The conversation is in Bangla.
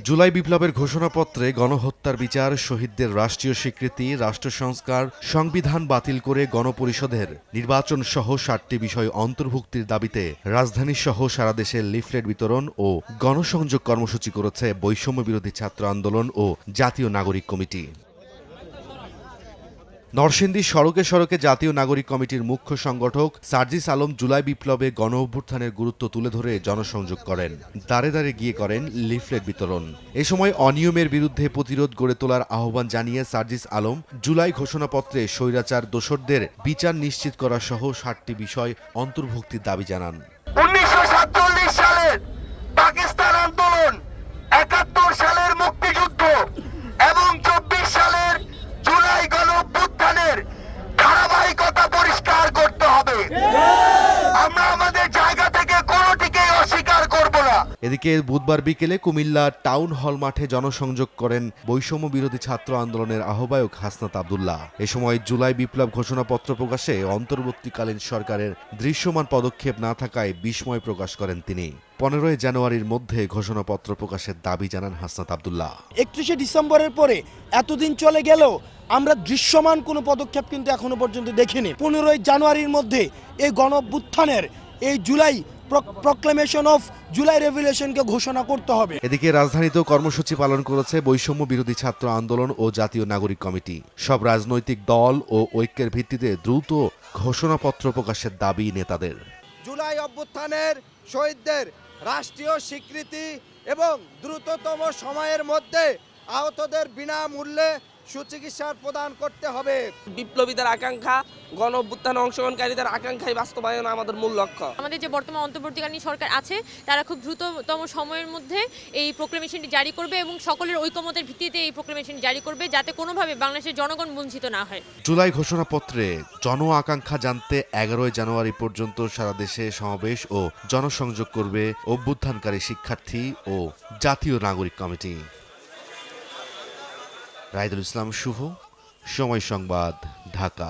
জুলাই বিপ্লবের ঘোষণাপত্রে গণহত্যার বিচার, শহীদদের রাষ্ট্রীয় স্বীকৃতি, রাষ্ট্র সংস্কার, সংবিধান বাতিল করে গণপরিষদের নির্বাচন সহ ৭টি বিষয় অন্তর্ভুক্তির দাবিতে রাজধানী সহ সারা দেশে লিফলেট বিতরণ ও গণসংযোগ কর্মসূচি করেছে বৈষম্য বিরোধী ছাত্র আন্দোলন ও জাতীয় নাগরিক কমিটি। নরসিংদী সড়কে সড়কে জাতীয় নাগরিক কমিটির মুখ্য সংগঠক সার্জিস আলম জুলাই বিপ্লবে গণ অভ্যুত্থানের গুরুত্ব তুলে ধরে জনসংযোগ করেন, দাঁড়ে দাঁড়ে গিয়ে করেন লিফলেট বিতরণ। এ সময় অনিয়মের বিরুদ্ধে প্রতিরোধ গড়ে তোলার আহ্বান জানিয়ে সার্জিস আলম জুলাই ঘোষণাপত্রে স্বৈরাচার দোসরদের বিচার নিশ্চিত করা সহ ৭টি বিষয় অন্তর্ভুক্তির দাবি জানান। ১৯৪৭ সালের পাকিস্তান আন্দোলন, ৭১ সালের মুক্তিযুদ্ধ এবং ২৪ সালের জুলাই গণ অভ্যুত্থানের ধারাবাহিকতা পরিষ্কার করতে হবে। আমরা আমাদের জায়গা থেকে কোনোটিকেই অস্বীকার করব না। এদিকে বুধবার বিকেলে কুমিল্লা টাউন হল মাঠে জনসংযোগ করেন বৈষম্য বিরোধী ছাত্র আন্দোলনের আহ্বায়ক হাসনাত আব্দুল্লাহ। এ সময় জুলাই বিপ্লব ঘোষণাপত্র প্রকাশে অন্তর্বর্তীকালীন সরকারের দৃশ্যমান পদক্ষেপ না থাকায় বিস্ময় প্রকাশ করেন তিনি। ১৫ জানুয়ারির মধ্যে ঘোষণাপত্র প্রকাশের দাবি জানান হাসনাত আব্দুল্লাহ। ৩১ ডিসেম্বরের পরে এতদিন চলে গেলেও আমরা দৃশ্যমান কোনো পদক্ষেপ কিন্তু এখনো পর্যন্ত দেখিনি। ১৫ জানুয়ারির মধ্যে এই গণঅভ্যুত্থানের এই জুলাই প্রক্লেমেশন অফ জুলাই রেভলিউশনকে ঘোষণা করতে হবে। এদিকে রাজধানীতেও কর্মসূচি পালন করেছে বৈষম্য বিরোধী ছাত্র আন্দোলন ও জাতীয় নাগরিক কমিটি। সব রাজনৈতিক দল ও ঐক্যের ভিত্তিতে দ্রুত ঘোষণাপত্র প্রকাশের দাবি নেতাদের। জুলাই অভ্যুত্থানের শহীদদের রাষ্ট্রীয় স্বীকৃতি এবং দ্রুততম সময়ের মধ্যে আহতদের বিনামূল্যে সুচিকিৎসা প্রদান করতে হবে। বিপ্লবীদের আকাঙ্ক্ষা, গণ অভ্যুত্থানে অংশগ্রহণকারীদের আকাঙ্ক্ষাই বাস্তবায়ন আমাদের মূল লক্ষ্য। আমাদের যে বর্তমান অন্তর্বর্তীকালীন সরকার আছে তারা খুব দ্রুততম সময়ের মধ্যে এই প্রোক্লেমেশনটি জারি করবে এবং সকলের ঐকমত্যের ভিত্তিতে এই প্রোক্লেমেশন জারি করবে, যাতে কোনোভাবে বাংলাদেশের জনগণ বঞ্চিত না হয়। জুলাই ঘোষণাপত্রে জন আকাঙ্ক্ষা জানতে ১১ জানুয়ারি পর্যন্ত সারা দেশে সমাবেশ ও জনসংযোগ করবে অভ্যুত্থানকারী শিক্ষার্থী ও জাতীয় নাগরিক কমিটি। রাইদুল ইসলাম শুভ, সময় সংবাদ, ঢাকা।